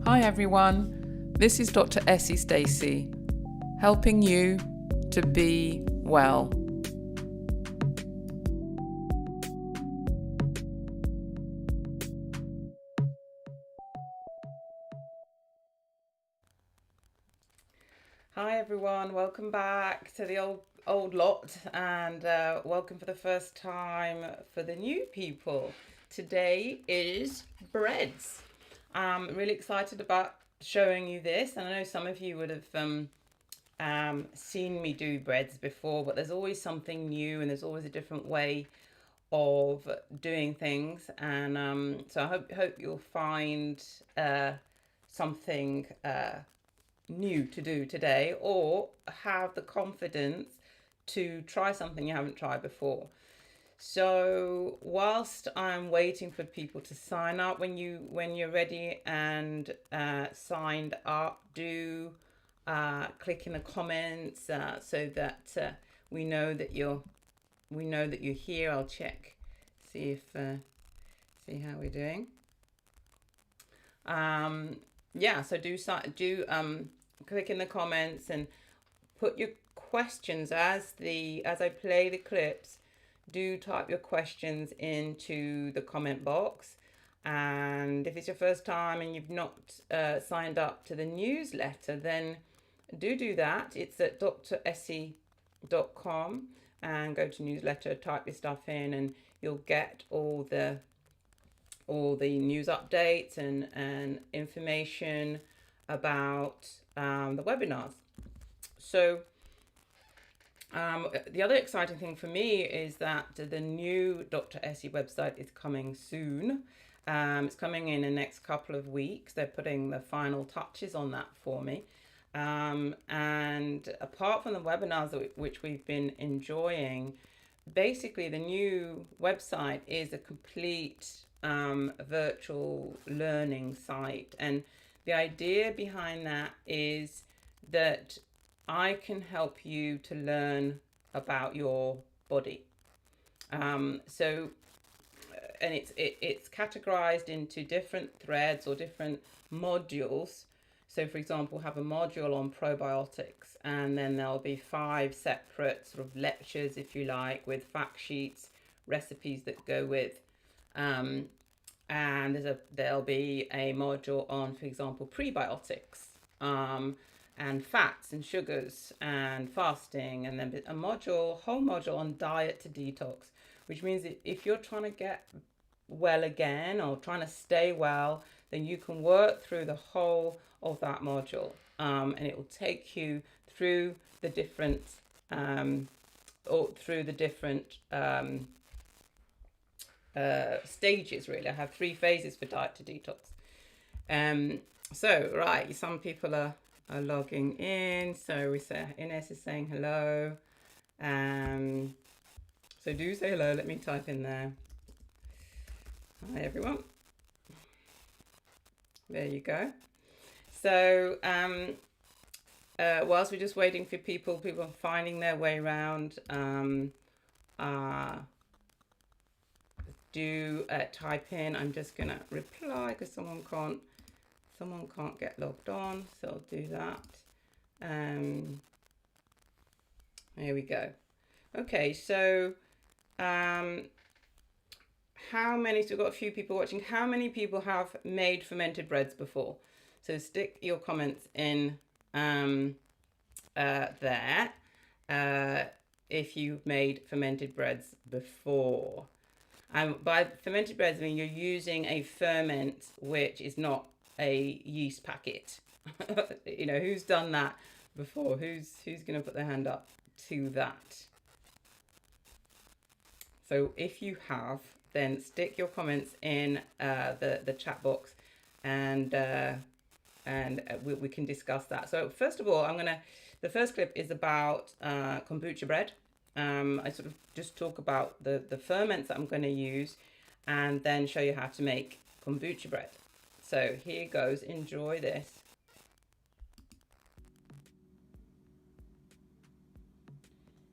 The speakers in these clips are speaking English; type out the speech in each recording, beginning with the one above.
Hi everyone, this is Dr. Essie Stacey, helping you to be well. Hi everyone, welcome back to the old lot, and welcome for the first time for the new people. Today is breads. I'm really excited about showing you this, and I know some of you would have seen me do breads before, but there's always something new and there's always a different way of doing things, and so I hope you'll find something new to do today, or have the confidence to try something you haven't tried before. So whilst I'm waiting for people to sign up, when you're ready and signed up, do click in the comments so that we know that you're here. I'll check, see how we're doing. So do click in the comments and put your questions as I play the clips. Do type your questions into the comment box, and if it's your first time and you've not signed up to the newsletter, then do that. It's at dressie.com, and go to newsletter, type your stuff in, and you'll get all the news updates and information about the webinars. So the other exciting thing for me is that the new Dr. Essie website is coming soon. It's coming in the next couple of weeks. They're putting the final touches on that for me. And apart from the webinars which we've been enjoying, basically the new website is a complete virtual learning site. And the idea behind that is that I can help you to learn about your body. And it's categorized into different threads or different modules. So for example, have a module on probiotics, and then there'll be 5 separate sort of lectures, if you like, with fact sheets, recipes that go with. And there'll be a module on, for example, prebiotics, and fats and sugars and fasting, and then a whole module on diet to detox, which means that if you're trying to get well again or trying to stay well, then you can work through the whole of that module, and it will take you through the different stages. Really, I have 3 phases for diet to detox. Right, some people are logging in. So we say Ines is saying hello. So do say hello. Let me type in there. Hi everyone. There you go. So whilst we're just waiting for people finding their way around, do type in. I'm just gonna reply because someone can't get logged on, so I'll do that. There we go. Okay, so how many, so we've got a few people watching. How many people have made fermented breads before? So stick your comments in there if you've made fermented breads before. By fermented breads, I mean you're using a ferment which is not a yeast packet. You know, who's done that before? Who's going to put their hand up to that? So if you have, then stick your comments in the chat box, and we can discuss that. So first of all, the first clip is about kombucha bread. I sort of just talk about the ferments that I'm going to use, and then show you how to make kombucha bread. So here goes, enjoy this.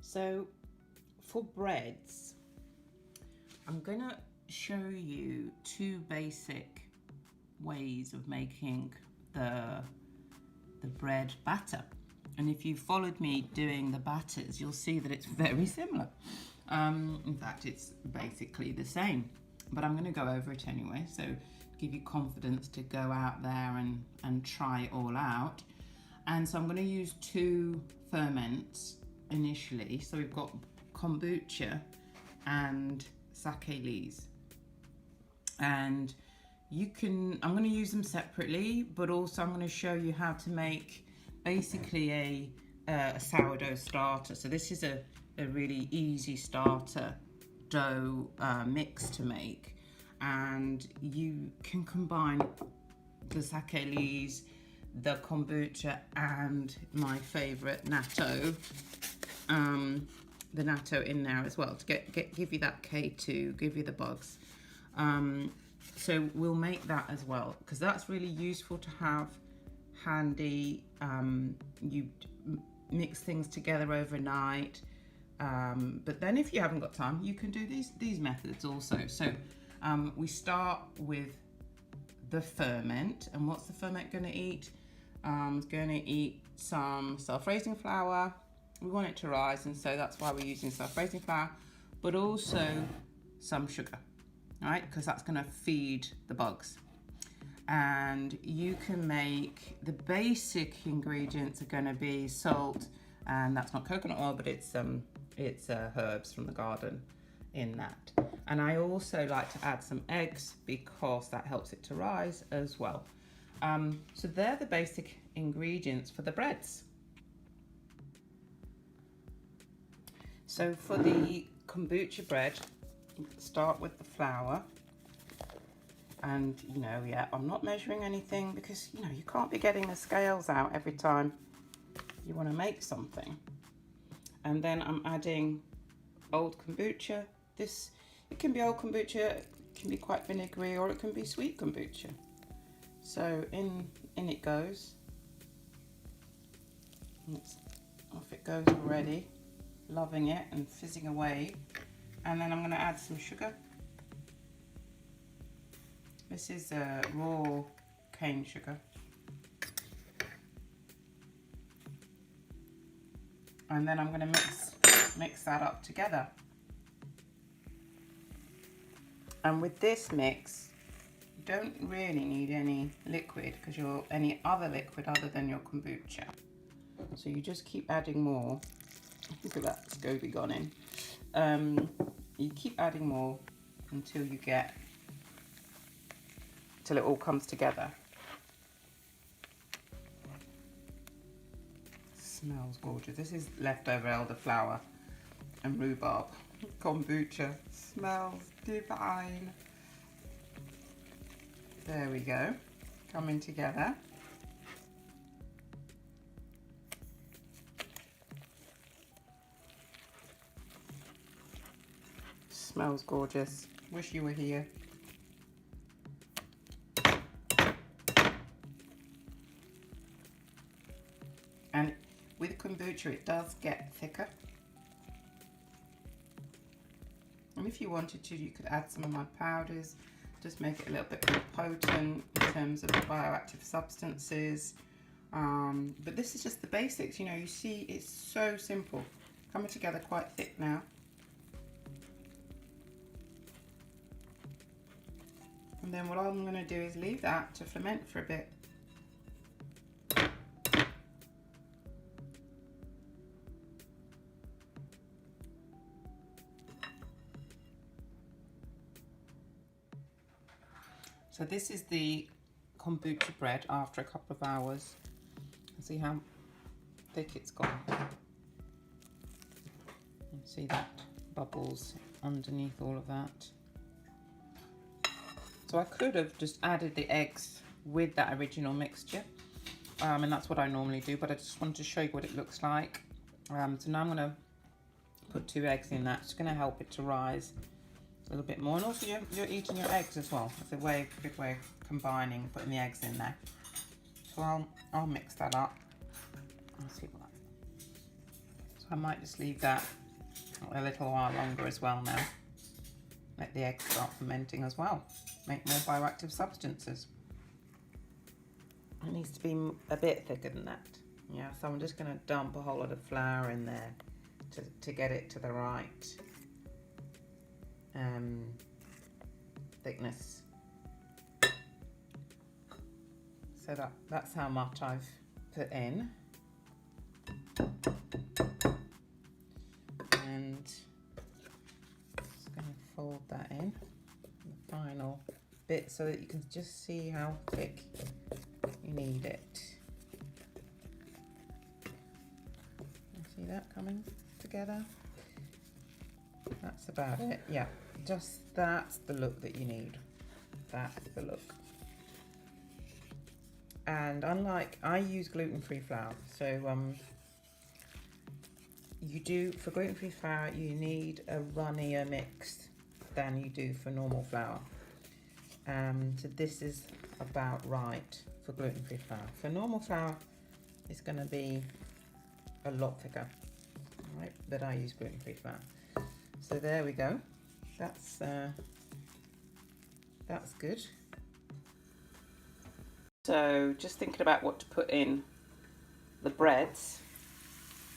So for breads, I'm going to show you 2 basic ways of making the bread batter. And if you followed me doing the batters, you'll see that it's very similar. In fact, it's basically the same, but I'm going to go over it anyway, so give you confidence to go out there and try it all out. And so I'm going to use 2 ferments initially. So we've got kombucha and sake lees. And I'm going to use them separately, but also I'm going to show you how to make basically a sourdough starter. So this is a really easy starter dough mix to make, and you can combine the sake lees, the kombucha, and my favorite natto, the natto in there as well to give you that K2, give you the bugs. So we'll make that as well, because that's really useful to have handy. You mix things together overnight, but then if you haven't got time, you can do these methods also. So we start with the ferment, and what's the ferment going to eat? It's going to eat some self-raising flour. We want it to rise, and so that's why we're using self-raising flour, but also some sugar, right? Because that's going to feed the bugs. And you can make, the basic ingredients are going to be salt, and that's not coconut oil, but it's herbs from the garden in that. And I also like to add some eggs because that helps it to rise as well. So they're the basic ingredients for the breads. So for the kombucha bread, start with the flour. And I'm not measuring anything because you can't be getting the scales out every time you want to make something. And then I'm adding old kombucha. It can be old kombucha, it can be quite vinegary, or it can be sweet kombucha. So in it goes. Off it goes already, loving it and fizzing away. And then I'm going to add some sugar. This is raw cane sugar. And then I'm going to mix that up together. And with this mix, you don't really need any liquid, because any other liquid other than your kombucha. So you just keep adding more. Look at that SCOBY gone in. You keep adding more until it all comes together. Smells gorgeous. This is leftover elderflower and rhubarb kombucha. Smells divine. There we go, coming together. Smells gorgeous. Wish you were here. And with kombucha, it does get thicker. And if you wanted to, you could add some of my powders, just make it a little bit more potent in terms of the bioactive substances. But this is just the basics. You see, it's so simple. Coming together quite thick now. And then what I'm going to do is leave that to ferment for a bit. So this is the kombucha bread after a couple of hours. See how thick it's gone. You see that bubbles underneath all of that. So I could have just added the eggs with that original mixture, and that's what I normally do, but I just wanted to show you what it looks like. So now I'm going to put 2 eggs in that. It's going to help it to rise a little bit more, and also you're eating your eggs as well. It's a good way of combining, putting the eggs in there. So I'll mix that up. I'll see what so I might just leave that a little while longer as well now. Let the eggs start fermenting as well. Make more bioactive substances. It needs to be a bit thicker than that. Yeah, so I'm just going to dump a whole lot of flour in there to get it to the right thickness. So that's how much I've put in. And just going to fold that in, the final bit, so that you can just see how thick you need it. See that coming together? That's about it. Yeah, just that's the look that you need. That's the look. And unlike, I use gluten-free flour, so you do, for gluten-free flour, you need a runnier mix than you do for normal flour. So this is about right for gluten-free flour. For normal flour, it's going to be a lot thicker, right? But I use gluten-free flour. So there we go. That's good. So just thinking about what to put in the breads.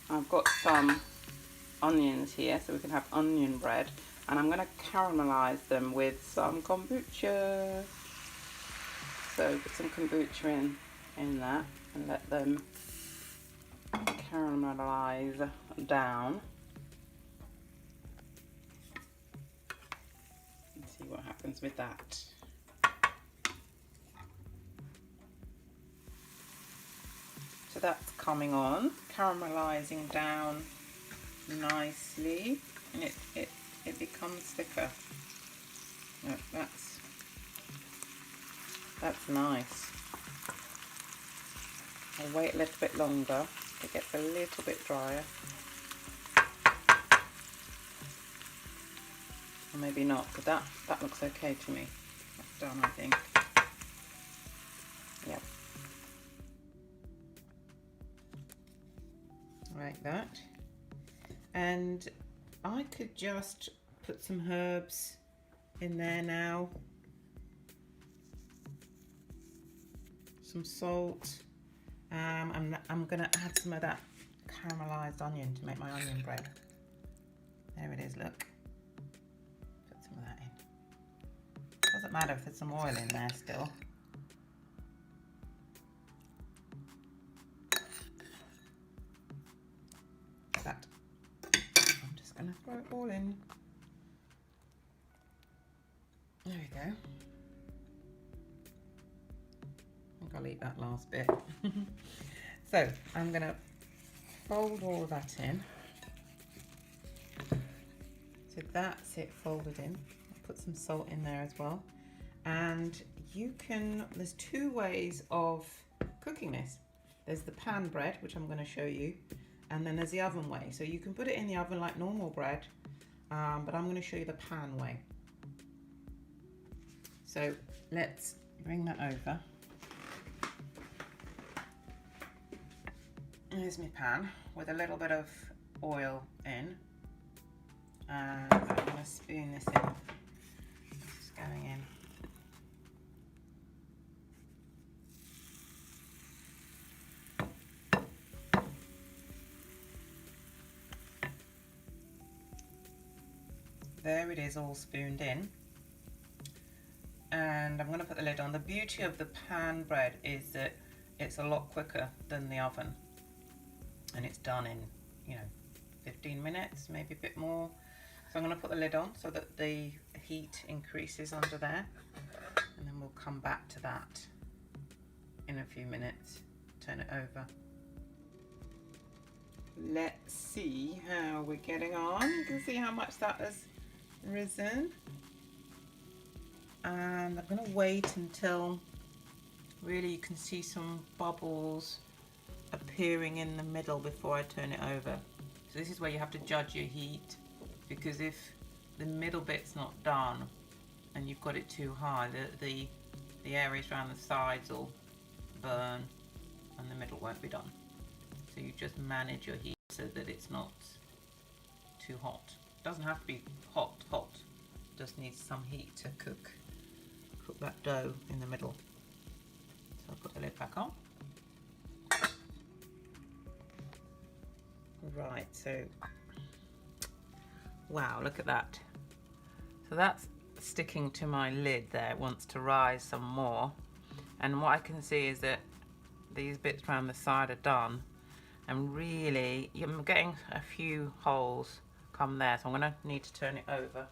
I've got some onions here, so we can have onion bread, and I'm going to caramelize them with some kombucha. So put some kombucha in that and let them caramelize down. Let's see what happens with that. So that's coming on, caramelizing down nicely, and it becomes thicker. Look, that's nice. I'll wait a little bit longer. It gets a little bit drier. Or maybe not, but that looks okay to me. That's done, I think. Yep. Like that. And I could just put some herbs in there now. Some salt. I'm going to add some of that caramelized onion to make my onion bread. There it is, look. Put some of that in. Doesn't matter if there's some oil in there still. That. I'm just going to throw it all in. There we go. I think I'll eat that last bit. So I'm going to fold all of that in. So that's it folded in. I'll put some salt in there as well. And there's two ways of cooking this. There's the pan bread, which I'm going to show you. And then there's the oven way. So you can put it in the oven like normal bread, but I'm going to show you the pan way. So let's bring that over. Here's my pan with a little bit of oil in. And I'm going to spoon this in. This is going in. There it is, all spooned in. And I'm going to put the lid on. The beauty of the pan bread is that it's a lot quicker than the oven. And it's done in, 15 minutes, maybe a bit more. So I'm going to put the lid on so that the heat increases under there. And then we'll come back to that in a few minutes. Turn it over. Let's see how we're getting on. You can see how much that has risen. And I'm going to wait until really you can see some bubbles appearing in the middle before I turn it over. So this is where you have to judge your heat, because if the middle bit's not done and you've got it too high, the areas around the sides will burn and the middle won't be done. So you just manage your heat so that it's not too hot. It doesn't have to be hot, it just needs some heat to cook that dough in the middle. I'll put the lid back on. Right, so wow, look at that. So that's sticking to my lid there. It wants to rise some more. And what I can see is that these bits around the side are done. And really, I'm getting a few holes come there. So I'm going to need to turn it over.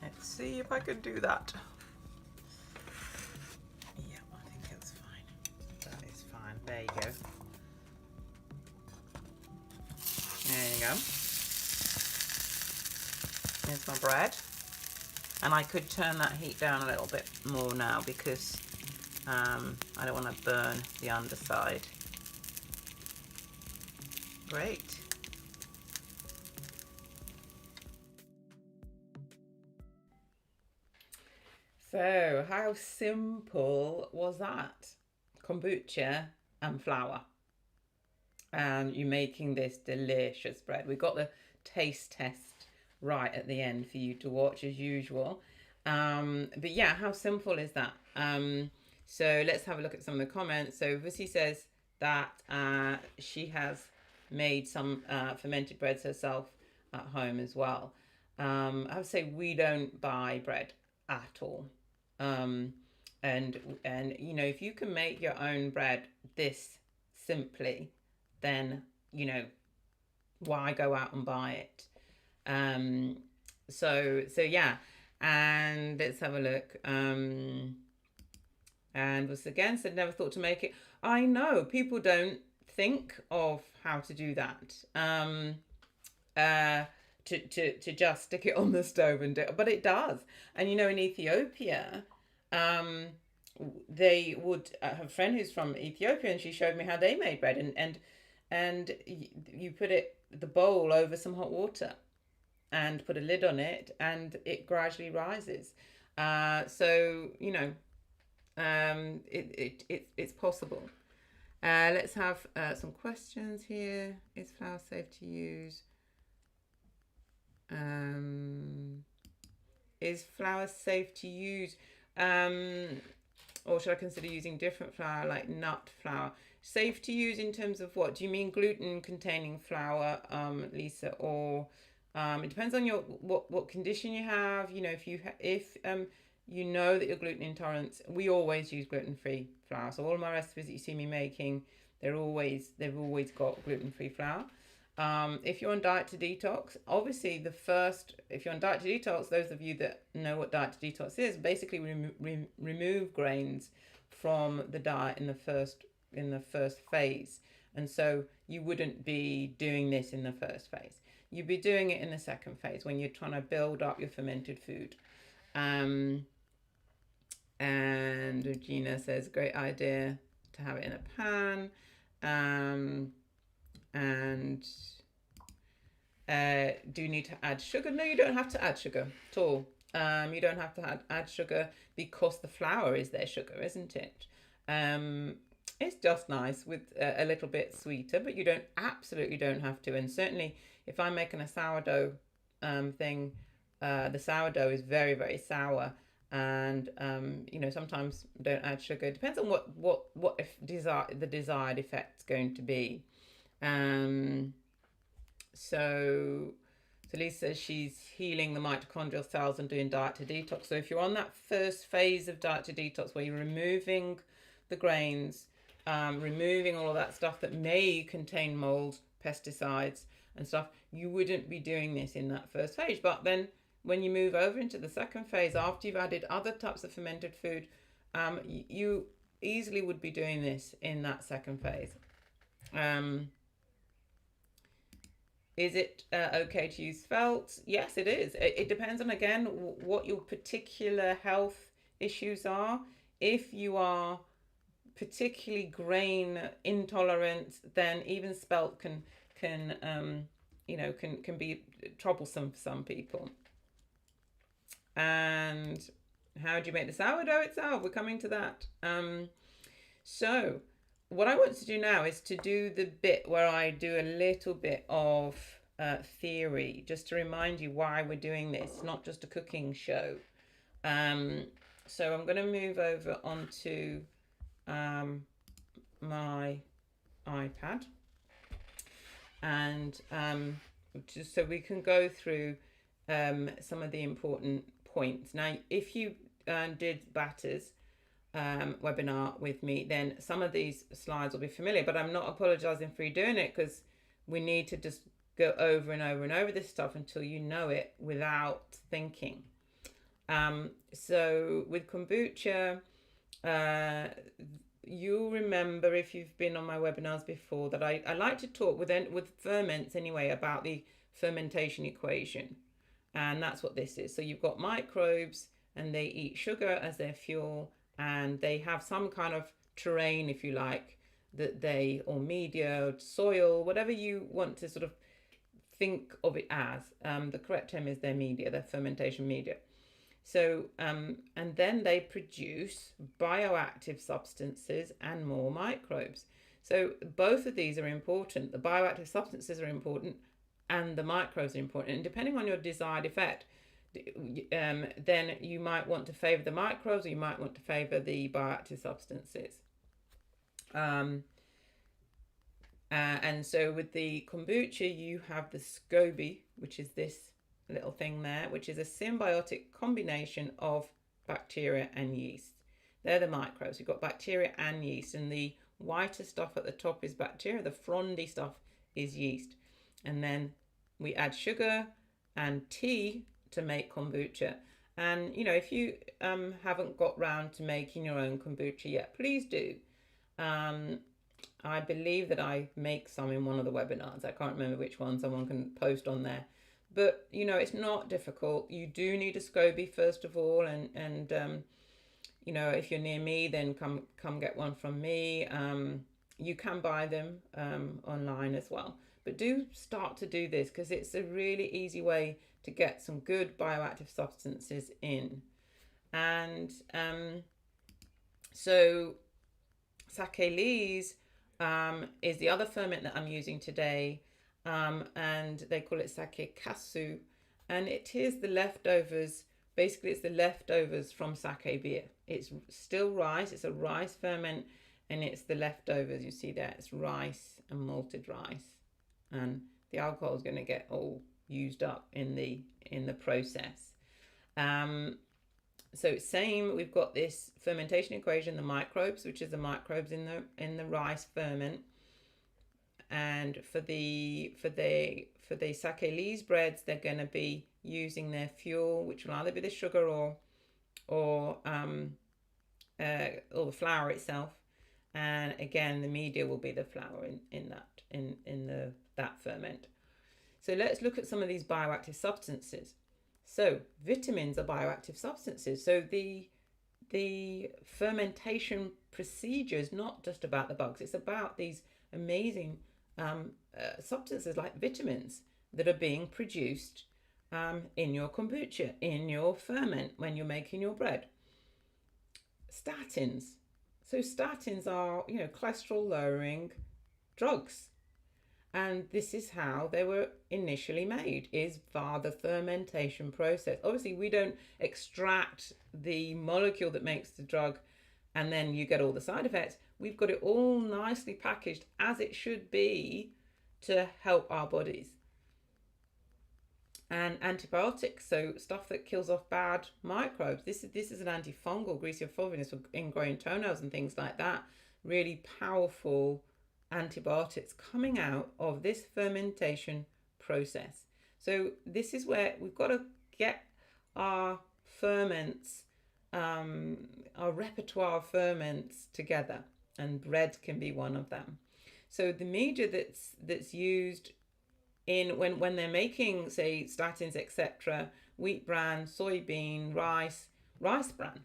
Let's see if I can do that. Yeah, I think it's fine. That is fine. There you go. There you go. Here's my bread. And I could turn that heat down a little bit more now because I don't want to burn the underside. Great. So how simple was that? Kombucha and flour. And you're making this delicious bread. We got the taste test right at the end for you to watch as usual. But yeah, how simple is that? So let's have a look at some of the comments. So Vusi says that she has made some fermented breads herself at home as well. I would say we don't buy bread at all. And you know, if you can make your own bread this simply, then you know, why go out and buy it? So yeah, and let's have a look. And was again said never thought to make it. I know people don't think of how to do that. To just stick it on the stove and do it, but it does. And you know, in Ethiopia, they would have a friend who's from Ethiopia, and she showed me how they made bread, and you put the bowl over some hot water and put a lid on it, and it gradually rises. So you know, it's possible. Let's have some questions here. Is flour safe to use? Is flour safe to use? Or should I consider using different flour like nut flour? Safe to use in terms of what? Do you mean gluten containing flour, Lisa? Or it depends on your what condition you have. You know, if you know that you're gluten intolerant, we always use gluten-free flour. So all of my recipes that you see me making, they've always got gluten-free flour. If you're on diet to detox, obviously if you're on diet to detox, those of you that know what diet to detox is, basically remove grains from the diet in the first phase. And so you wouldn't be doing this in the first phase. You'd be doing it in the second phase when you're trying to build up your fermented food. And Regina says, great idea to have it in a pan. And do you need to add sugar? No, you don't have to add sugar at all. You don't have to add sugar because the flour is their sugar, isn't it? It's just nice with a little bit sweeter, but you absolutely don't have to. And certainly if I'm making a sourdough thing, the sourdough is very, very sour. And you know, sometimes don't add sugar. It depends on what if the desired effect's going to be. So Lisa says she's healing the mitochondrial cells and doing diet to detox. So if you're on that first phase of diet to detox where you're removing the grains, removing all of that stuff that may contain mold, pesticides and stuff, you wouldn't be doing this in that first phase. But then when you move over into the second phase, after you've added other types of fermented food, you easily would be doing this in that second phase. Is it okay to use felt? Yes, it is. It depends on, again, what your particular health issues are. If you are particularly grain intolerant, then even spelt can be troublesome for some people. And how do you make the sourdough itself? We're coming to that. So what I want to do now is to do the bit where I do a little bit of theory, just to remind you why we're doing this. It's not just a cooking show. So I'm going to move over onto my iPad, and just so we can go through some of the important points. Now, if you did batters webinar with me, then some of these slides will be familiar, but I'm not apologizing for you doing it, because we need to just go over and over and over this stuff until you know it without thinking. So with kombucha, you'll remember, if you've been on my webinars before, that I like to talk with ferments anyway about the fermentation equation. And that's what this is. So you've got microbes, and they eat sugar as their fuel, and they have some kind of terrain, if you like, that they, or media, or soil, whatever you want to sort of think of it as. The correct term is their media, their fermentation media. So, and then they produce bioactive substances and more microbes. So both of these are important. The bioactive substances are important, and the microbes are important. And depending on your desired effect, then you might want to favor the microbes, or you might want to favor the bioactive substances. And so with the kombucha, you have the SCOBY, which is this little thing there, which is a symbiotic combination of bacteria and yeast. They're the microbes. You've got bacteria and yeast, and the whiter stuff at the top is bacteria, the frondy stuff is yeast. And then we add sugar and tea to make kombucha. And if you haven't got round to making your own kombucha yet, please do. I believe that I make some in one of the webinars. I can't remember which one. Someone can post on there. But it's not difficult. You do need a SCOBY first of all, and if you're near me, then come get one from me. You can buy them online as well. But do start to do this, because it's a really easy way to get some good bioactive substances in. And so sake lees is the other ferment that I'm using today. And they call it sake kasu, and it is the leftovers. Basically, it's the leftovers from sake beer. It's still rice. It's a rice ferment, and it's the leftovers. You see there, it's rice and malted rice, and the alcohol is going to get all used up in the process. So same, we've got this fermentation equation, the microbes, which is the microbes in the rice ferment. And for the sake lees breads, they're going to be using their fuel, which will either be the sugar or the flour itself. And again, the media will be the flour in that ferment. So let's look at some of these bioactive substances. So vitamins are bioactive substances. So the fermentation procedure is not just about the bugs. It's about these amazing substances like vitamins that are being produced in your kombucha, in your ferment when you're making your bread. Statins. So statins are, cholesterol lowering drugs. And this is how they were initially made, is via the fermentation process. Obviously, we don't extract the molecule that makes the drug and then you get all the side effects. We've got it all nicely packaged as it should be to help our bodies. And antibiotics, so stuff that kills off bad microbes. This is an antifungal, greaseous fulvinus for ingrowing toenails and things like that. Really powerful antibiotics coming out of this fermentation process. So this is where we've got to get our ferments, our repertoire of ferments together, and bread can be one of them. So the media that's used in when they're making, say, statins, etc., wheat bran, soybean, rice bran.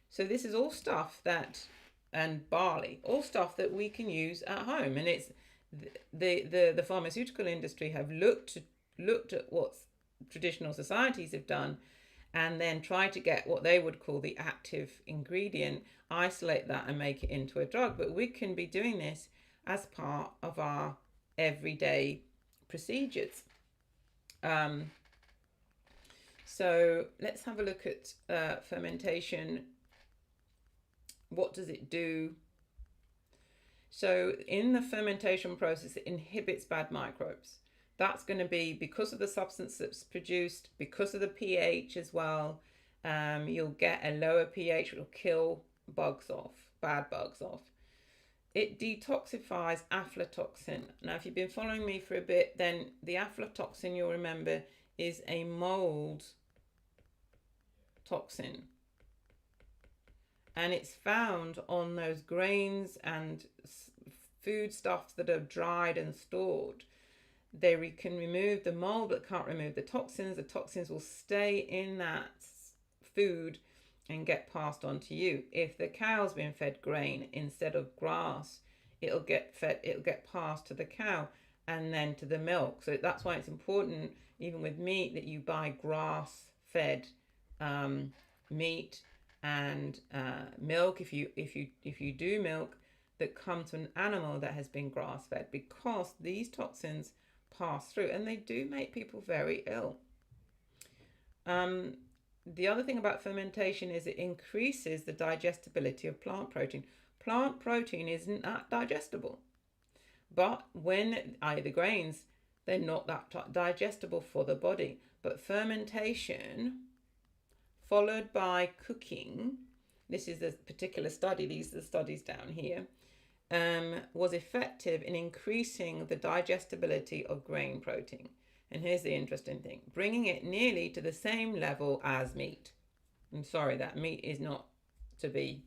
So this is all stuff that, and barley, all stuff that we can use at home. And it's the pharmaceutical industry have looked at what traditional societies have done, and then try to get what they would call the active ingredient, isolate that and make it into a drug. But we can be doing this as part of our everyday procedures. So let's have a look at fermentation. What does it do? So in the fermentation process, it inhibits bad microbes. That's going to be because of the substance that's produced, because of the pH as well. You'll get a lower pH, which will kill bugs off, bad bugs off. It detoxifies aflatoxin. Now, if you've been following me for a bit, then the aflatoxin, you'll remember, is a mold toxin. And it's found on those grains and foodstuffs that are dried and stored. They can remove the mold but can't remove the toxins. The toxins will stay in that food and get passed on to you. If the cow's been fed grain instead of grass, it'll get passed to the cow and then to the milk. So that's why it's important, even with meat, that you buy grass fed meat and milk, if you do milk, that come to an animal that has been grass fed, because these toxins pass through and they do make people very ill. The other thing about fermentation is it increases the digestibility of plant protein. Plant protein isn't that digestible, but when the grains, they're not that digestible for the body. But fermentation followed by cooking, this is the particular study, these are the studies down here, was effective in increasing the digestibility of grain protein. And here's the interesting thing, bringing it nearly to the same level as meat. I'm sorry, that meat is not to be,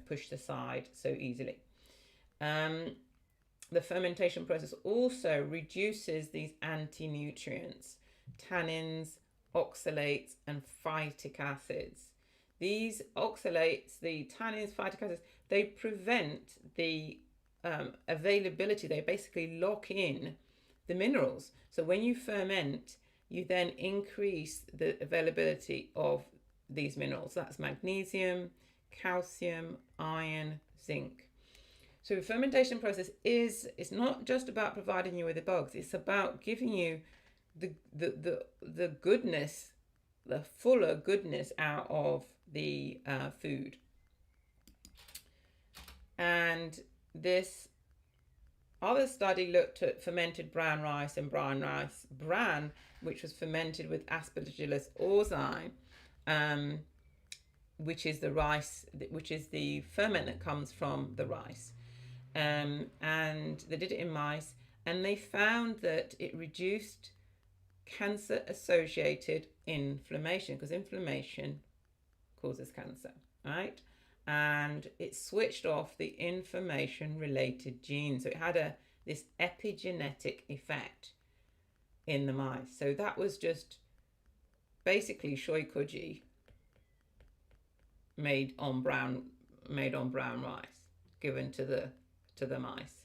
pushed aside so easily. The fermentation process also reduces these anti-nutrients, tannins, oxalates, and phytic acids. These oxalates, the tannins, phytic acids, they prevent the availability. They basically lock in the minerals. So when you ferment, you then increase the availability of these minerals. That's magnesium, calcium, iron, zinc. So the fermentation process it's not just about providing you with the bugs. It's about giving you the goodness, the fuller goodness out of the food. And this other study looked at fermented brown rice and brown rice bran, which was fermented with Aspergillus oryzae, which is the ferment that comes from the rice. And they did it in mice, and they found that it reduced cancer-associated inflammation, because inflammation causes cancer, right? And it switched off the inflammation-related genes. So it had this epigenetic effect in the mice. So that was just basically shoikoji made on brown rice, given to the mice.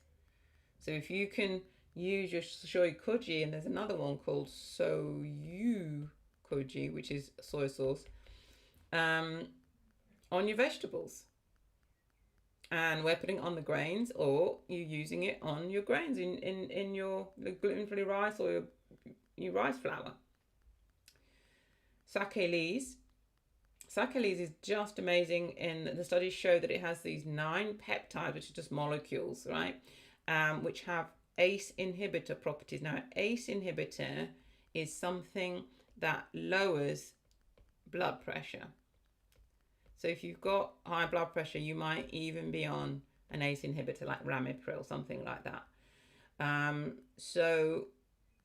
So if you can use your shoikoji, and there's another one called soyu koji, which is soy sauce, on your vegetables, and we're putting it on the grains, or you're using it on your grains in your gluten-free rice or your rice flour. Sake is just amazing. In the studies show that it has these 9 peptides, which are just molecules, right? Which have ACE inhibitor properties. Now, ACE inhibitor is something that lowers blood pressure. So if you've got high blood pressure, you might even be on an ACE inhibitor like ramipril, something like that. So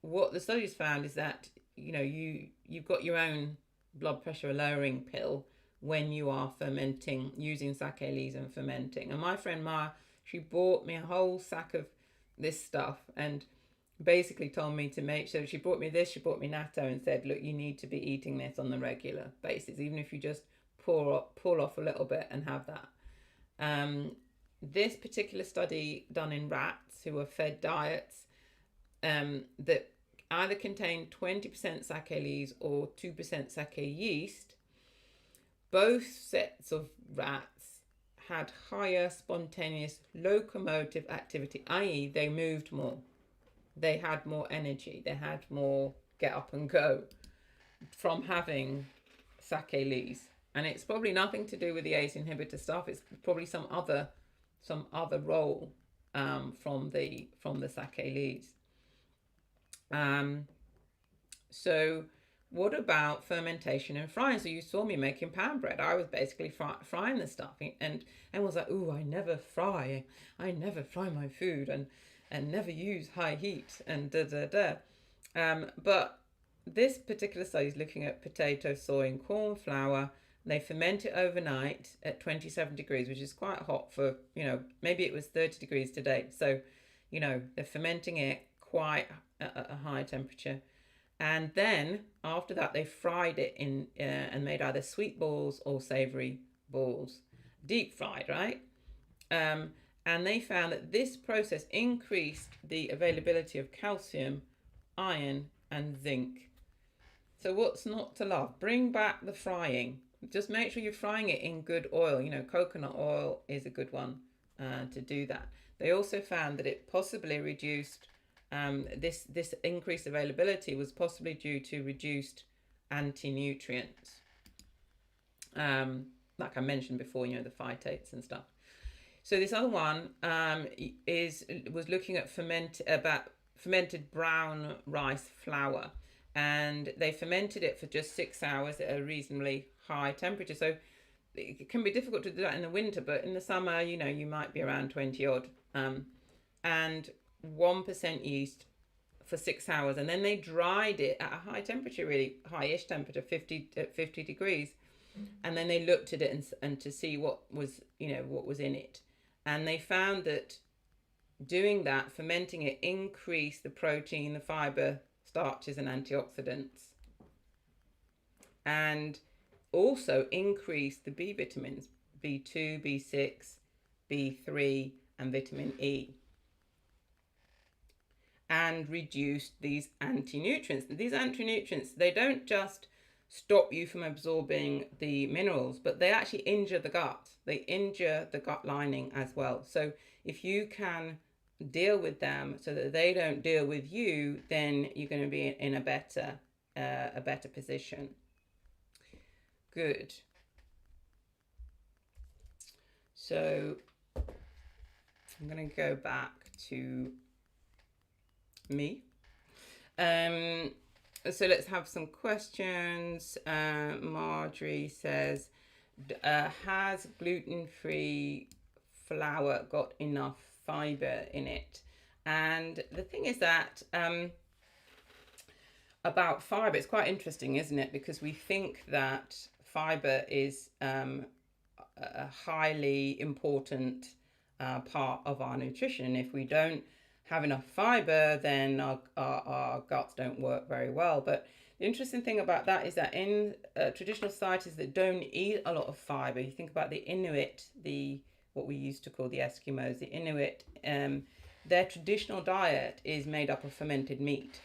what the studies found is that you've got your own blood pressure lowering pill when you are fermenting, using sake leaves and fermenting. And my friend Ma, she bought me a whole sack of this stuff and basically told me to make sure. She brought me this, she brought me natto, and said, look, you need to be eating this on the regular basis, even if you just pull off a little bit and have that. This particular study done in rats who were fed diets that either contained 20% sake leaves or 2% sake yeast, both sets of rats had higher spontaneous locomotive activity, i.e. they moved more, they had more energy, they had more get up and go. from having sake leaves, and it's probably nothing to do with the ACE inhibitor stuff. It's probably some other role from the sake leaves. So what about fermentation and frying? So you saw me making pan bread. I was basically frying the stuff, and was like, "Ooh, I never fry my food, and never use high heat, and da da da." But this particular study is looking at potato, soy, and corn flour. They ferment it overnight at 27 degrees, which is quite hot for, maybe it was 30 degrees today. So, they're fermenting it quite at a high temperature. And then after that, they fried it in and made either sweet balls or savory balls, deep fried, right? And they found that this process increased the availability of calcium, iron, and zinc. So what's not to love? Bring back the frying. Just make sure you're frying it in good oil. Coconut oil is a good one to do that. They also found that it possibly reduced this increased availability was possibly due to reduced anti-nutrients. Like I mentioned before, the phytates and stuff. So this other one was looking at fermented brown rice flour, and they fermented it for just 6 hours at a reasonably high temperature. So it can be difficult to do that in the winter, but in the summer, you might be around 20 odd, and 1% yeast for 6 hours, and then they dried it at a high temperature, really high-ish temperature, 50 degrees, and then they looked at it and to see what was in it, and they found that doing that, fermenting it, increased the protein, the fiber, starches, and antioxidants, and also increased the B vitamins, B2, B6, B3, and vitamin E, and reduced these anti-nutrients. These anti-nutrients, they don't just stop you from absorbing the minerals, but they actually injure the gut. They injure the gut lining as well. So if you can deal with them so that they don't deal with you, then you're going to be in a better position. Good. So I'm going to go back to me. So let's have some questions. Marjorie says, has gluten-free flour got enough fiber in it? And the thing is that about fiber, it's quite interesting, isn't it? Because we think that fiber is a highly important part of our nutrition. And if we don't have enough fiber, then our guts don't work very well. But the interesting thing about that is that in traditional societies that don't eat a lot of fiber, you think about the Inuit, what we used to call the Eskimos, the Inuit, their traditional diet is made up of fermented meat,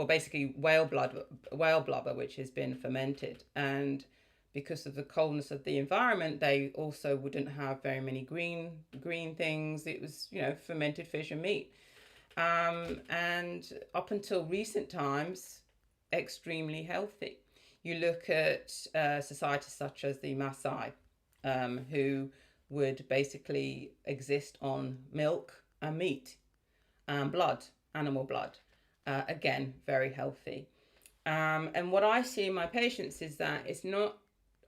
basically whale blubber, which has been fermented. And because of the coldness of the environment, they also wouldn't have very many green things. It was, fermented fish and meat. And up until recent times, extremely healthy. You look at societies such as the Maasai, who would basically exist on milk and meat, blood, animal blood. Again, very healthy. And what I see in my patients is that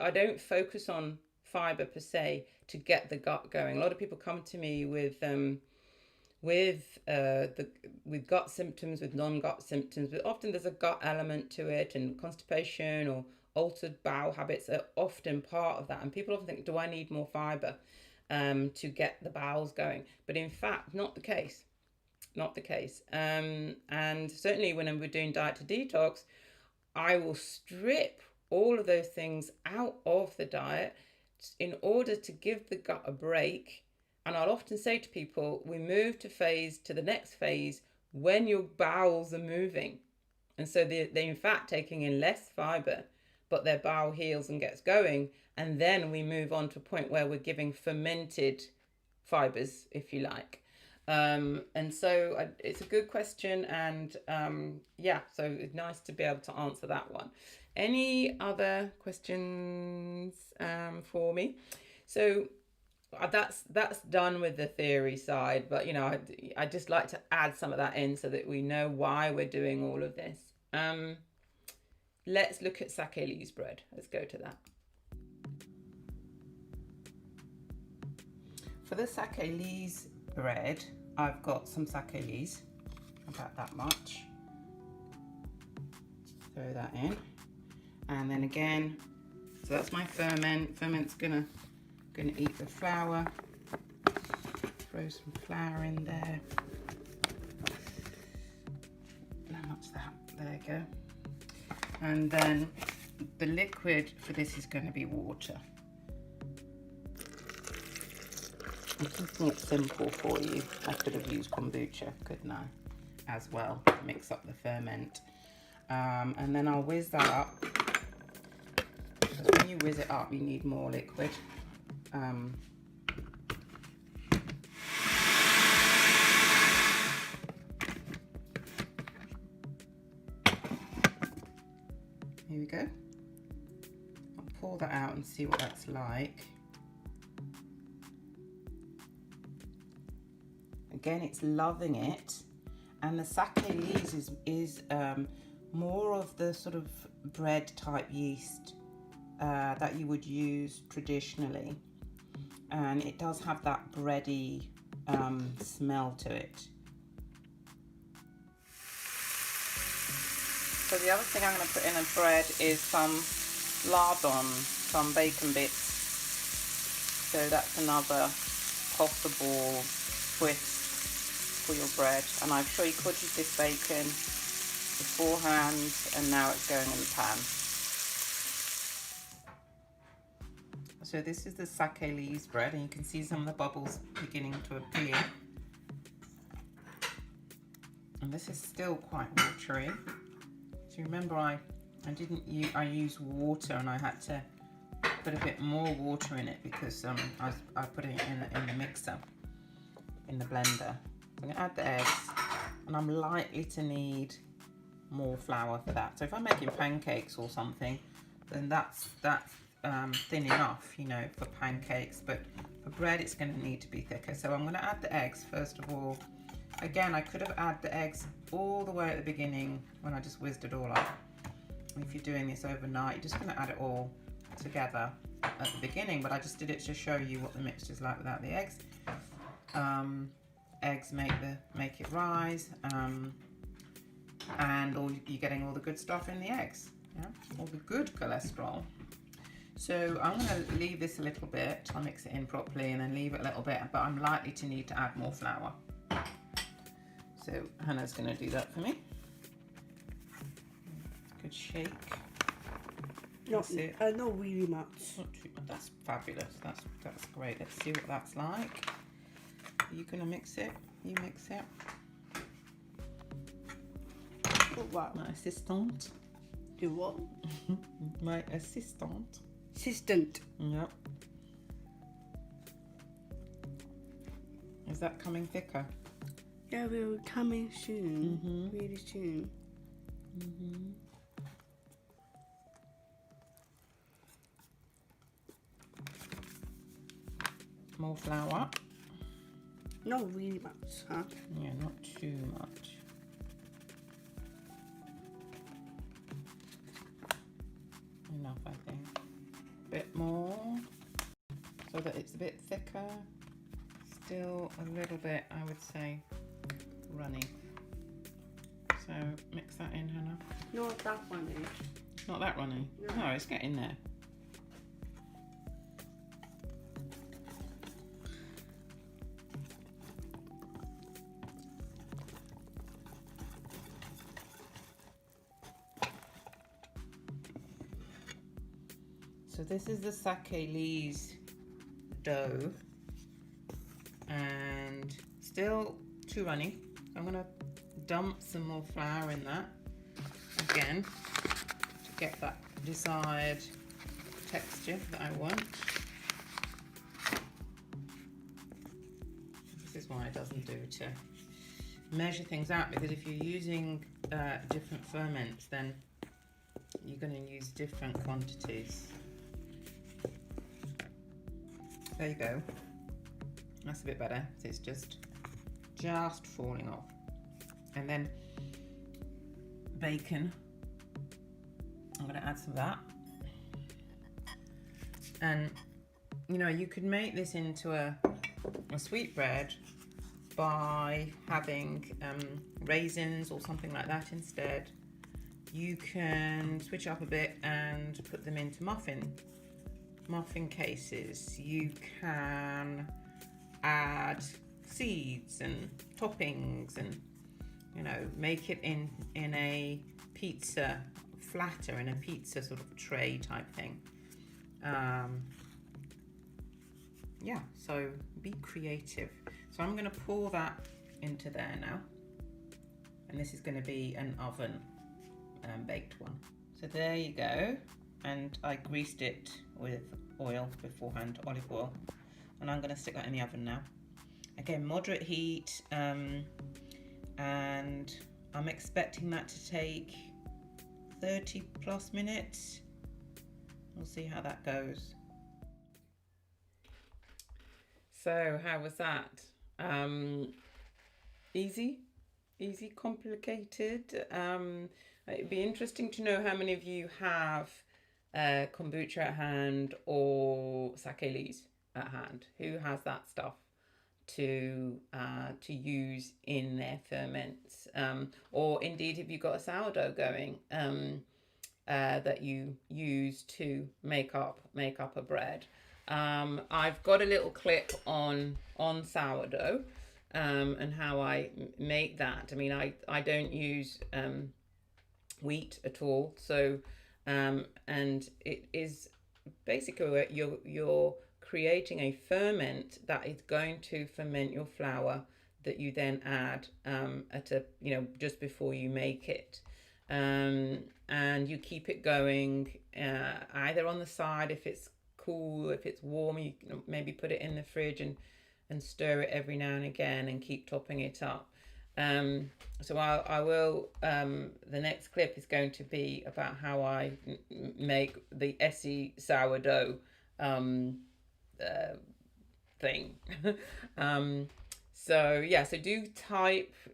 I don't focus on fiber per se to get the gut going. A lot of people come to me with gut symptoms, with non-gut symptoms, but often there's a gut element to it, and constipation or altered bowel habits are often part of that. And people often think, do I need more fiber to get the bowels going? But in fact, not the case. And certainly when we're doing diet to detox, I will strip all of those things out of the diet in order to give the gut a break. And I'll often say to people, we move to the next phase when your bowels are moving. And so they're in fact taking in less fiber, but their bowel heals and gets going. And then we move on to a point where we're giving fermented fibers, if you like. And so it's a good question, and yeah, so it's nice to be able to answer that one. Any other questions for me? So that's done with the theory side, but you know, I just like to add some of that in so that we know why we're doing all of this. Let's look at sake leaves bread. Let's go to that. For the sake leaves bread, I've got some sake leaves, about that much. Throw that in, and then again, so that's my ferment. Ferment's gonna eat the flour. Throw some flour in there. How much that? There you go. And then the liquid for this is going to be water. I'm keeping it simple for you. I could have used kombucha, couldn't I? As well, mix up the ferment. And then I'll whiz that up. Because when you whiz it up, you need more liquid. Here we go. I'll pour that out and see what that's like. Again, it's loving it, and the sake leaves is more of the sort of bread type yeast that you would use traditionally, and it does have that bready smell to it. So the other thing I'm going to put in a bread is some lardon, some bacon bits. So that's another possible twist for your bread. And I've pre-cooked this bacon beforehand, and now it's going in the pan. So this is the sake leaves bread, and you can see some of the bubbles beginning to appear. And this is still quite watery. So remember, I used water, and I had to put a bit more water in it because I put it in the mixer, in the blender. I'm going to add the eggs, and I'm likely to need more flour for that. So if I'm making pancakes or something, then that's thin enough, you know, for pancakes. But for bread, it's going to need to be thicker. So I'm going to add the eggs first of all. Again, I could have added the eggs all the way at the beginning when I just whizzed it all up. If you're doing this overnight, you're just going to add it all together at the beginning, but I just did it to show you what the mixture's like without the eggs. Eggs make it rise, and you're getting all the good stuff in the eggs, yeah? All the good cholesterol. So I'm going to leave this a little bit. I'll mix it in properly and then leave it a little bit, but I'm likely to need to add more flour. So Hannah's going to do that for me. Good shake. Not really much. Not too much. That's fabulous. That's great. Let's see what that's like. Are you going to mix it? You mix it. Oh, wow. My assistant. Do what? My assistant. Assistant. Yep. Is that coming thicker? Yeah, we're coming soon. Really soon. More flour. Not really much, huh? Yeah, not too much. Enough, I think. A bit more, so that it's a bit thicker. Still a little bit, I would say, runny. So mix that in, Hannah. Not that runny. It's not that runny. No. No, it's getting there. So this is the sake leaves dough, and still too runny. I'm gonna dump some more flour in that again to get that desired texture that I want. This is what why it doesn't do to measure things out, because if you're using different ferments, then you're going to use different quantities. There you go. That's a bit better. So it's just falling off. And then bacon. I'm going to add some of that. And you know, you could make this into a sweetbread by having raisins or something like that instead. You can switch up a bit and put them into muffin cases. You can add seeds and toppings, and you know, make it in a pizza flatter, in a pizza sort of tray type thing. Yeah, so be creative. So I'm going to pour that into there now, and this is going to be an oven baked one. So there you go, and I greased it with oil beforehand, olive oil, and I'm going to stick that in the oven now. Again, moderate heat, and I'm expecting that to take 30 plus minutes. We'll see how that goes. So how was that? Easy, complicated? It'd be interesting to know how many of you have kombucha at hand or sake leaves at hand. Who has that stuff to use in their ferments? Or indeed, if you've got a sourdough going that you use to make up a bread. I've got a little clip on sourdough and how I make that. I mean, I don't use wheat at all, so and it is basically where you're creating a ferment that is going to ferment your flour that you then add at a, you know, just before you make it. And you keep it going either on the side if it's cool, if it's warm, you can maybe put it in the fridge and stir it every now and again and keep topping it up. So I will, the next clip is going to be about how I make the Essie sourdough thing. So yeah, so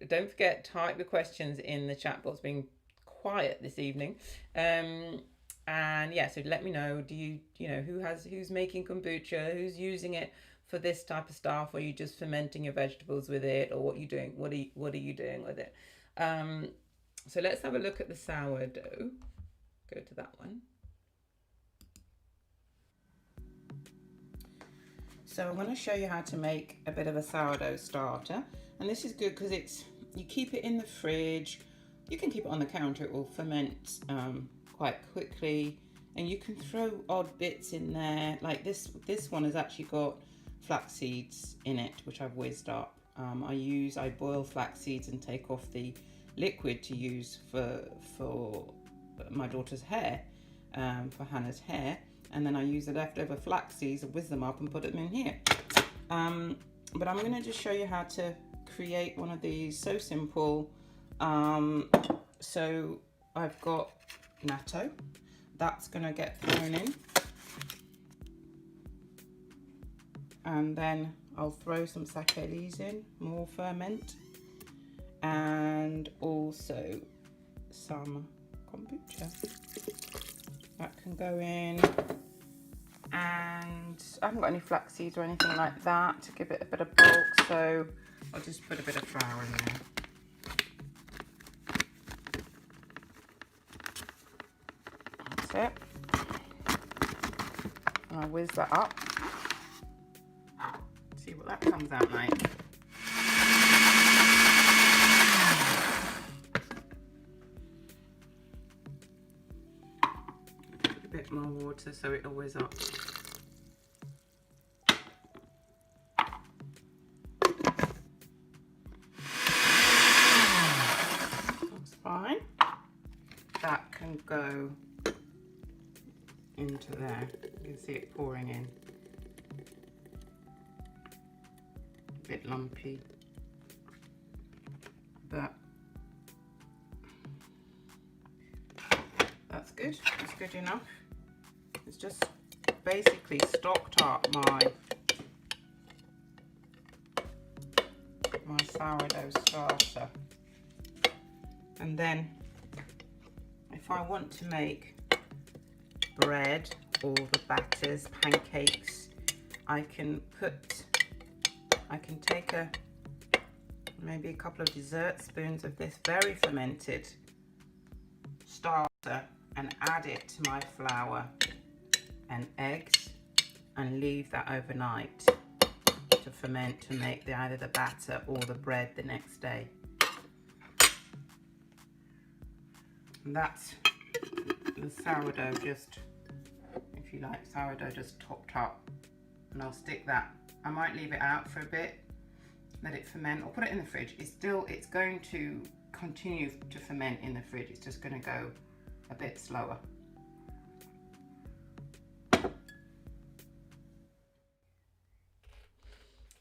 don't forget, type the questions in the chat box. Being quiet this evening. And yeah, so let me know, do you know, who's making kombucha, who's using it for this type of stuff, or are you just fermenting your vegetables with it, or what are you doing doing with it? So let's have a look at the sourdough. Go to that one. So I'm going to show you how to make a bit of a sourdough starter, and this is good because you keep it in the fridge. You can keep it on the counter, it will ferment quite quickly, and you can throw odd bits in there. Like this one has actually got flax seeds in it, which I've whizzed up. I boil flax seeds and take off the liquid to use for my daughter's hair, for Hannah's hair, and then I use the leftover flax seeds and whiz them up and put them in here. But I'm going to just show you how to create one of these. So simple. So I've got natto, that's going to get thrown in, and then I'll throw some sake leaves in, more ferment, and also some kombucha that can go in. And I haven't got any flax seeds or anything like that to give it a bit of bulk, so I'll just put a bit of flour in there. It, and I'll whiz that up, see what that comes out like. A bit more water so it'll whiz up. That's fine. That can go into there. You can see it pouring in. A bit lumpy. good. That's good enough. It's just basically stocked up my sourdough starter. And then if I want to make bread or the batters, pancakes, I can take maybe a couple of dessert spoons of this very fermented starter and add it to my flour and eggs and leave that overnight to ferment to make either the batter or the bread the next day. And that's the sourdough, just, if you like, sourdough just topped up. And I'll stick that. I might leave it out for a bit, let it ferment, or put it in the fridge. It's going to continue to ferment in the fridge. It's just going to go a bit slower.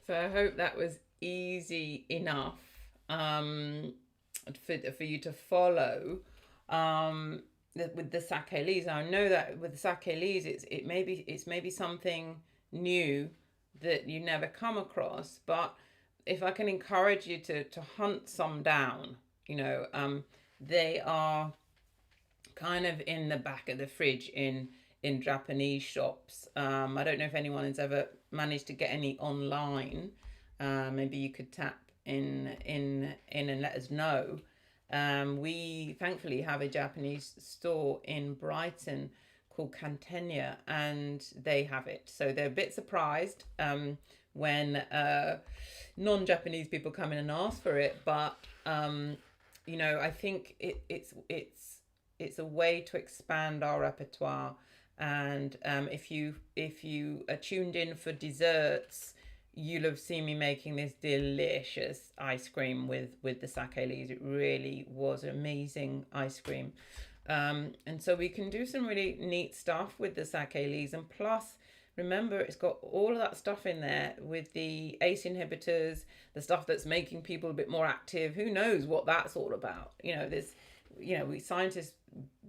So I hope that was easy enough for you to follow with the sake leaves. I know that with the sake leaves, it's maybe something new that you never come across, but if I can encourage you to hunt some down, they are kind of in the back of the fridge in Japanese shops. I don't know if anyone has ever managed to get any online. Maybe you could tap in and let us know. We thankfully have a Japanese store in Brighton called Cantenia, and they have it. So they're a bit surprised when non-Japanese people come in and ask for it, but I think it's a way to expand our repertoire. And if you are tuned in for desserts, you'll have seen me making this delicious ice cream with the sake leaves. It really was amazing ice cream. And so we can do some really neat stuff with the sake leaves. And plus, remember, it's got all of that stuff in there with the ACE inhibitors, the stuff that's making people a bit more active. Who knows what that's all about? We scientists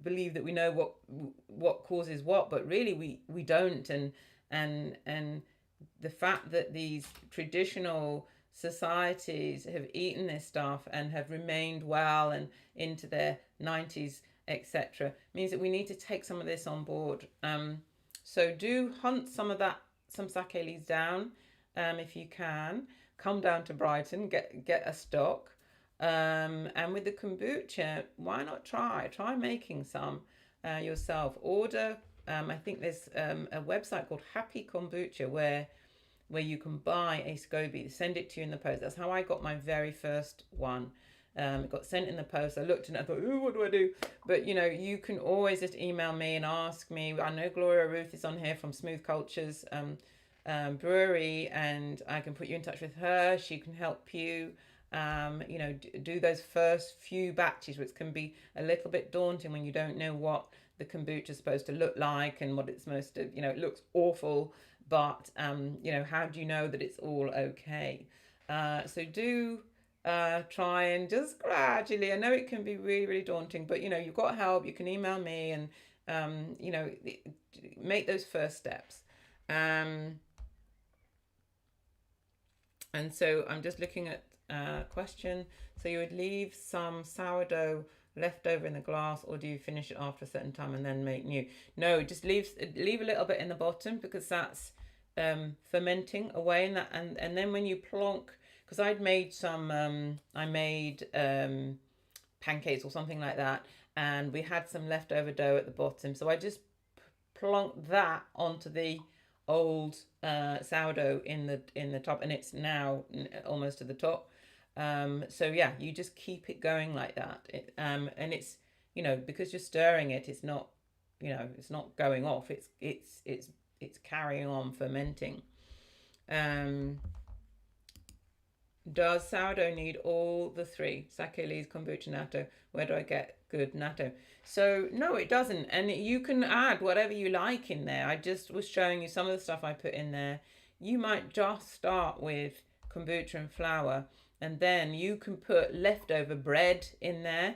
believe that we know what causes what, but really we don't. And the fact that these traditional societies have eaten this stuff and have remained well and into their 90s, etc., means that we need to take some of this on board. So do hunt some sake leaves down if you can. Come down to Brighton, get a stock. And with the kombucha, why not try making some yourself? Order. I think there's a website called Happy Kombucha where you can buy a SCOBY, send it to you in the post. That's how I got my very first one. It got sent in the post. I looked and I thought, what do I do? But you can always just email me and ask me. I know Gloria Ruth is on here from Smooth Cultures Brewery, and I can put you in touch with her. She can help you. Do those first few batches, which can be a little bit daunting when you don't know what the kombucha is supposed to look like and what it's supposed to, it looks awful, but how do you know that it's all okay? So do try and just gradually. I know it can be really, really daunting, but you've got help. You can email me and make those first steps. And so I'm just looking at question. So you would leave some sourdough left over in the glass, or do you finish it after a certain time and then make new? No, just leave a little bit in the bottom, because that's fermenting away, and then when you plonk, because I made pancakes or something like that, and we had some leftover dough at the bottom, so I just plonked that onto the old sourdough in the top, and it's now almost to the top. So yeah, you just keep it going like that. And it's because you're stirring it, it's not it's not going off. It's carrying on fermenting. Does sourdough need all the three? Sake leaves, kombucha, natto. Where do I get good natto? So no, it doesn't. And you can add whatever you like in there. I just was showing you some of the stuff I put in there. You might just start with kombucha and flour, and then you can put leftover bread in there,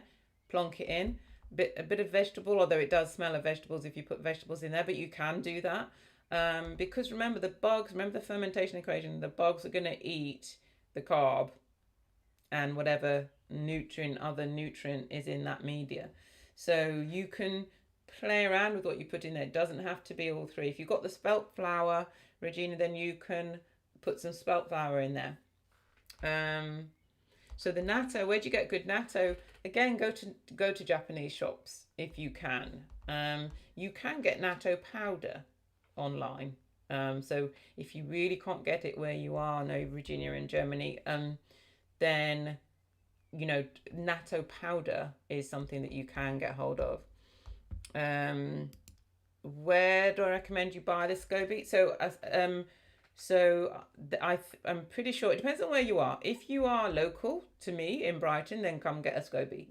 plonk it in. a bit of vegetable, although it does smell of vegetables if you put vegetables in there, but you can do that. Because remember the fermentation equation, the bugs are going to eat the carb and whatever other nutrient is in that media. So you can play around with what you put in there. It doesn't have to be all three. If you've got the spelt flour, Regina, then you can put some spelt flour in there. So the natto, where do you get good natto? Again, go to Japanese shops if you can. You can get natto powder online. So if you really can't get it where you are, no, Virginia in Germany, then natto powder is something that you can get hold of. Where do I recommend you buy the SCOBY? I'm pretty sure it depends on where you are. If you are local to me in Brighton, then come get a SCOBY.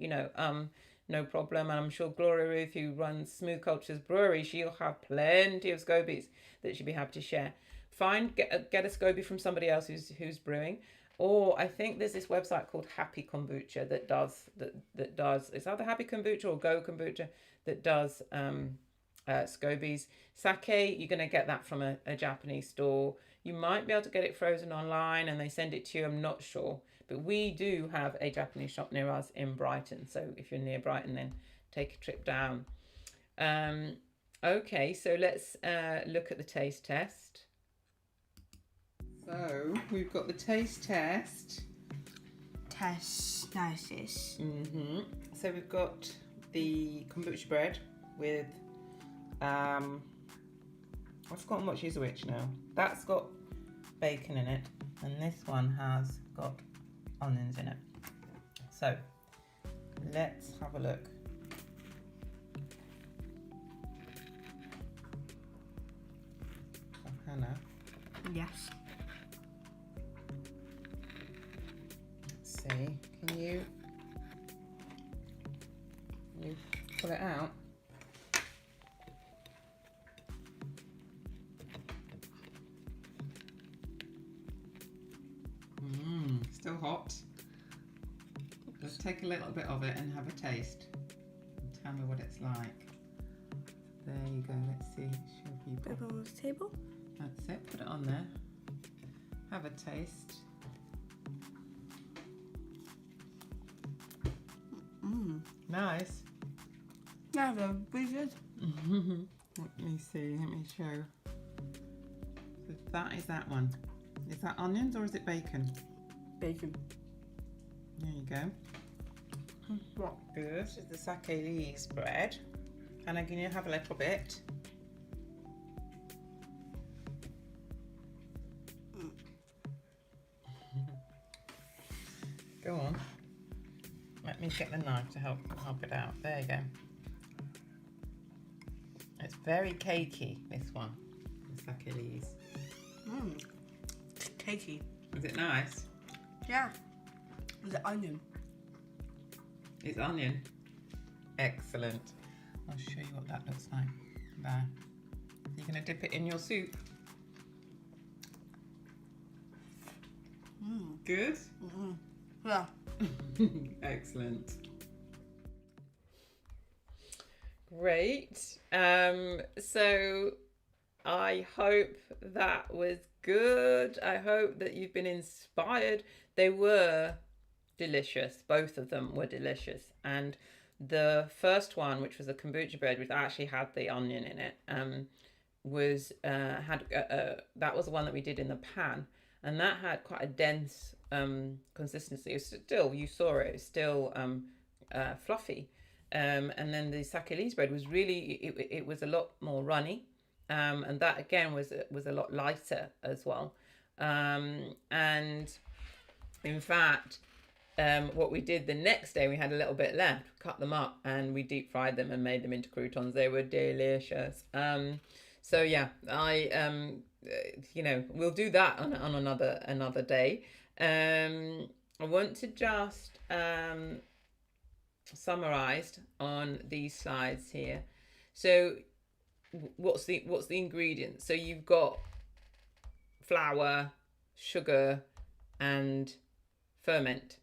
No problem. And I'm sure Gloria Ruth, who runs Smooth Cultures Brewery, she'll have plenty of SCOBYs that she'll be happy to share. Get a SCOBY from somebody else who's brewing. Or I think there's this website called Happy Kombucha that does it's either Happy Kombucha or Go Kombucha that does SCOBYs. Sake, you're going to get that from a Japanese store. You might be able to get it frozen online and they send it to you. I'm not sure. But we do have a Japanese shop near us in Brighton. So if you're near Brighton, then take a trip down. Okay, so let's look at the taste test. So we've got the taste test. Test analysis. So we've got the kombucha bread with I've forgotten which is which now. That's got bacon in it, and this one has got onions in it. So let's have a look. Hannah. Yes. Let's see. Can you pull it out? Still hot. Let's take a little bit of it and have a taste. And tell me what it's like. There you go. Let's see. Show people. Put it on the table. That's it. Put it on there. Have a taste. Nice. Yeah, they're pretty good. Let me see. Let me show. So that is that one. Is that onions or is it bacon? Bacon. There you go. What good? This is the sake bread. And I'm going to have a little bit. Go on. Let me get the knife to help it out. There you go. It's very cakey, this one. The sake. It's cakey. Is it nice? Yeah. Is it onion? It's onion. Excellent. I'll show you what that looks like. There. You're going to dip it in your soup. Good? Yeah. Excellent. Great. So I hope that was good. I hope that you've been inspired. They were delicious. Both of them were delicious. And the first one, which was the kombucha bread, which actually had the onion in it, that was the one that we did in the pan, and that had quite a dense consistency. It was still, you saw it, still fluffy. And then the sake bread was really, it was a lot more runny. And that again was a lot lighter as well. And in fact, what we did the next day, we had a little bit left, cut them up, and we deep fried them and made them into croutons. They were delicious. So yeah, we'll do that on another day. I want to just summarize on these slides here. So what's the ingredients? So you've got flour, sugar, and ferment.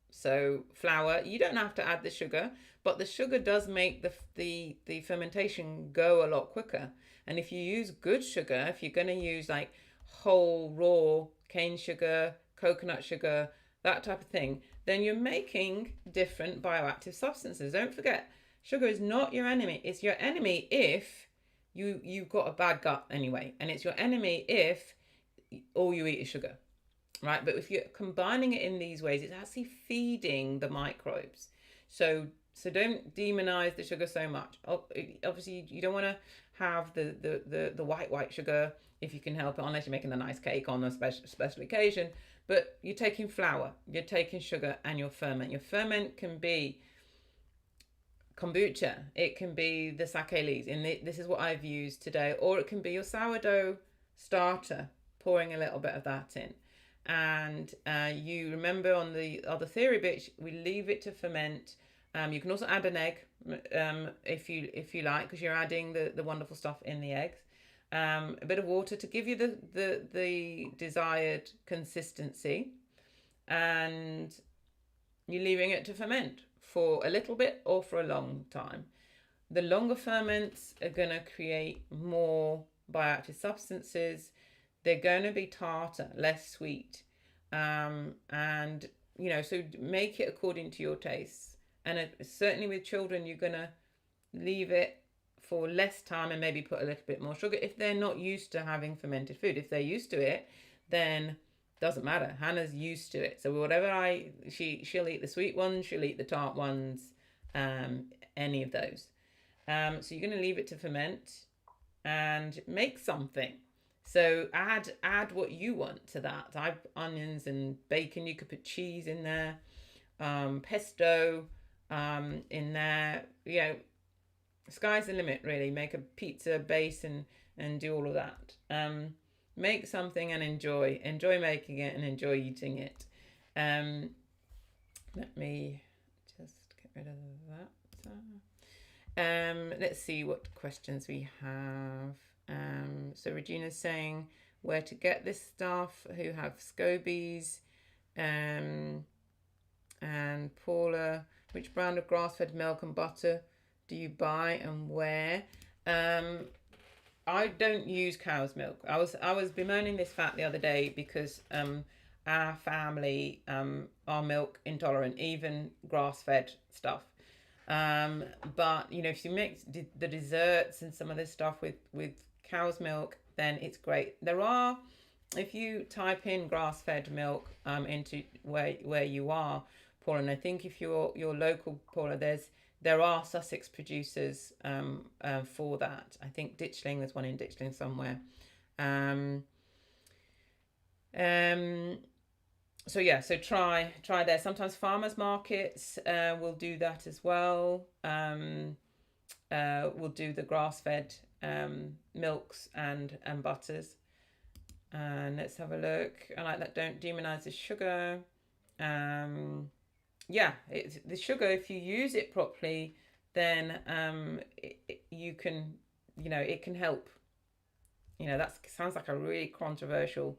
So flour, you don't have to add the sugar, but the sugar does make the fermentation go a lot quicker. And if you use good sugar, if you're going to use like whole raw cane sugar, coconut sugar, that type of thing, then you're making different bioactive substances. Don't forget, sugar is not your enemy. It's your enemy if you've got a bad gut anyway, and it's your enemy if all you eat is sugar, right? But if you're combining it in these ways, it's actually feeding the microbes. So don't demonize the sugar so much. Obviously, you don't want to have the white sugar if you can help it, unless you're making a nice cake on a special occasion. But you're taking flour, you're taking sugar, and your ferment. Your ferment can be kombucha, it can be the sake leaves, and this is what I've used today, or it can be your sourdough starter, pouring a little bit of that in. And you remember on the other theory bit, we leave it to ferment. You can also add an egg if you like, because you're adding the wonderful stuff in the eggs. A bit of water to give you the desired consistency, and you're leaving it to ferment for a little bit or for a long time. The longer ferments are going to create more bioactive substances. They're going to be tartar, less sweet, and so make it according to your tastes. And certainly with children, you're going to leave it for less time and maybe put a little bit more sugar if they're not used to having fermented food. If they're used to it, then doesn't matter. Hannah's used to it, so whatever she'll eat the sweet ones, she'll eat the tart ones, any of those. So you're going to leave it to ferment and make something. So add what you want to that. I've onions and bacon. You could put cheese in there, pesto in there. Sky's the limit, really. Make a pizza base and do all of that. Make something and enjoy making it and enjoy eating it. Let me just get rid of that. Let's see what questions we have. So Regina's saying where to get this stuff, who have scobies, and Paula, which brand of grass-fed milk and butter do you buy and where? I don't use cow's milk. I was bemoaning this fact the other day because our family are milk intolerant, even grass-fed stuff. But if you mix the desserts and some of this stuff with cow's milk, then it's great. If you type in grass-fed milk into where you are, Paula, and I think if you're local, Paula, there are Sussex producers for that. I think Ditchling, there's one in Ditchling somewhere. So try there. Sometimes farmers markets will do that as well. We'll do the grass-fed milks and butters. And let's have a look. I like that. Don't demonize the sugar. The sugar, if you use it properly, then you can, it can help. That sounds like a really controversial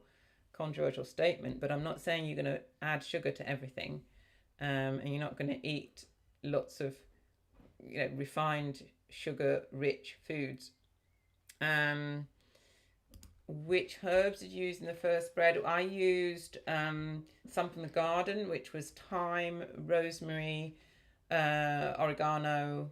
statement, but I'm not saying you're going to add sugar to everything, and you're not going to eat lots of refined sugar-rich foods. Which herbs did you use in the first bread? I used some from the garden, which was thyme, rosemary, oregano,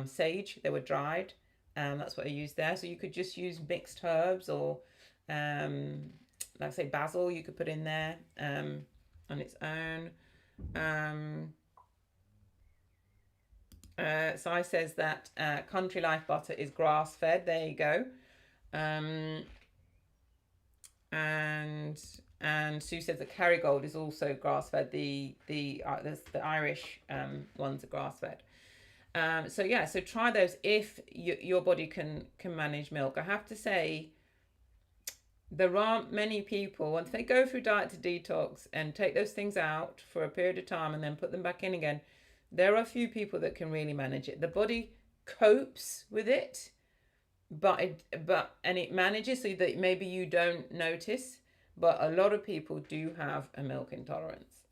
sage. They were dried. That's what I used there. So you could just use mixed herbs, or like say basil, you could put in there on its own. Sai says that Country Life butter is grass fed. There you go. And Sue says that Kerrygold is also grass fed. The Irish ones are grass fed. So try those if your body can manage milk. I have to say, there aren't many people, once they go through diet to detox and take those things out for a period of time and then put them back in again, there are a few people that can really manage it. The body copes with it, but it manages so that maybe you don't notice, but a lot of people do have a milk intolerance.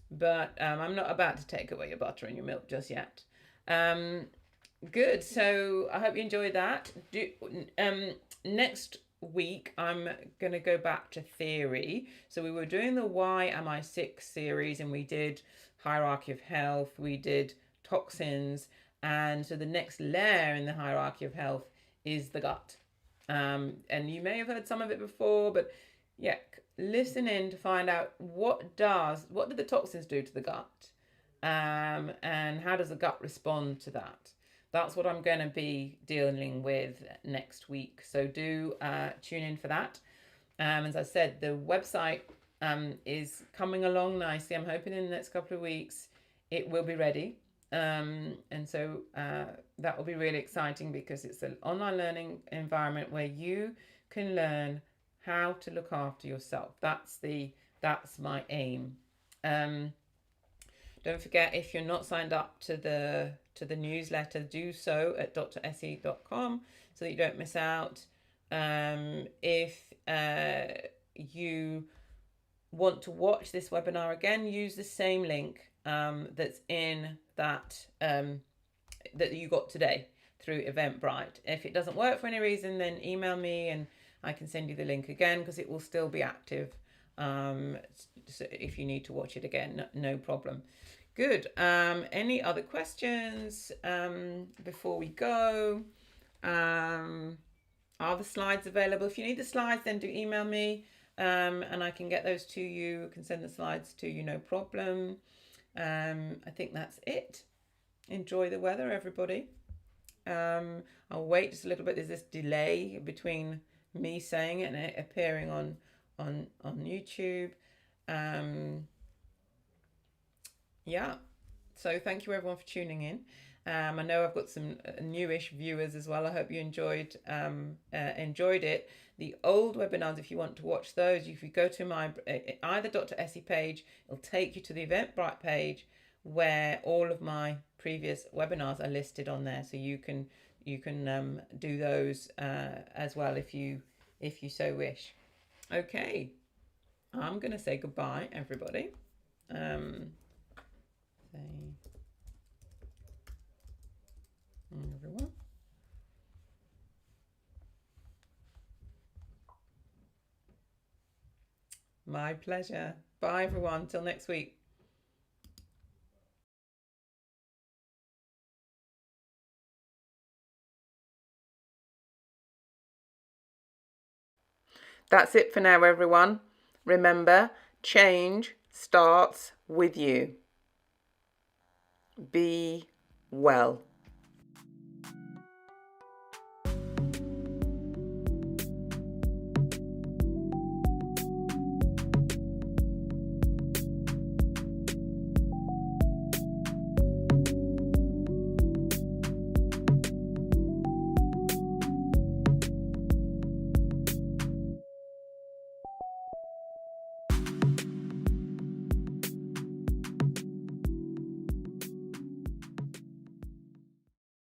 but I'm not about to take away your butter and your milk just yet. Good. So I hope you enjoyed that. Next week I'm going to go back to theory. So we were doing the Why Am I Sick series, and we did hierarchy of health, we did toxins, and so the next layer in the hierarchy of health is the gut. And you may have heard some of it before, but yeah, listen in to find out what do the toxins do to the gut, and how does the gut respond to that. That's what I'm going to be dealing with next week. So do tune in for that. As I said, the website is coming along nicely. I'm hoping in the next couple of weeks it will be ready. And so that will be really exciting, because it's an online learning environment where you can learn how to look after yourself. That's my aim. Don't forget, if you're not signed up to the newsletter, do so at dressie.com so that you don't miss out. If you want to watch this webinar again, use the same link that's in that that you got today through Eventbrite. If it doesn't work for any reason, then email me and I can send you the link again, because it will still be active. So if you need to watch it again, no problem. Good. Any other questions before we go? Are the slides available? If you need the slides, then do email me, and I can get those to you. I can send the slides to you, no problem. I think that's it. Enjoy the weather, everybody. I'll wait just a little bit. There's this delay between me saying it and it appearing on YouTube. Yeah. So thank you everyone for tuning in. I know I've got some newish viewers as well. I hope you enjoyed it. The old webinars, if you want to watch those, if you go to my either Dr. Essie page, it'll take you to the Eventbrite page where all of my previous webinars are listed on there. So you can do those as well if you so wish. Okay, I'm gonna say goodbye, everybody. Everyone. My pleasure. Bye, everyone. Till next week. That's it for now, everyone. Remember, change starts with you. Be well.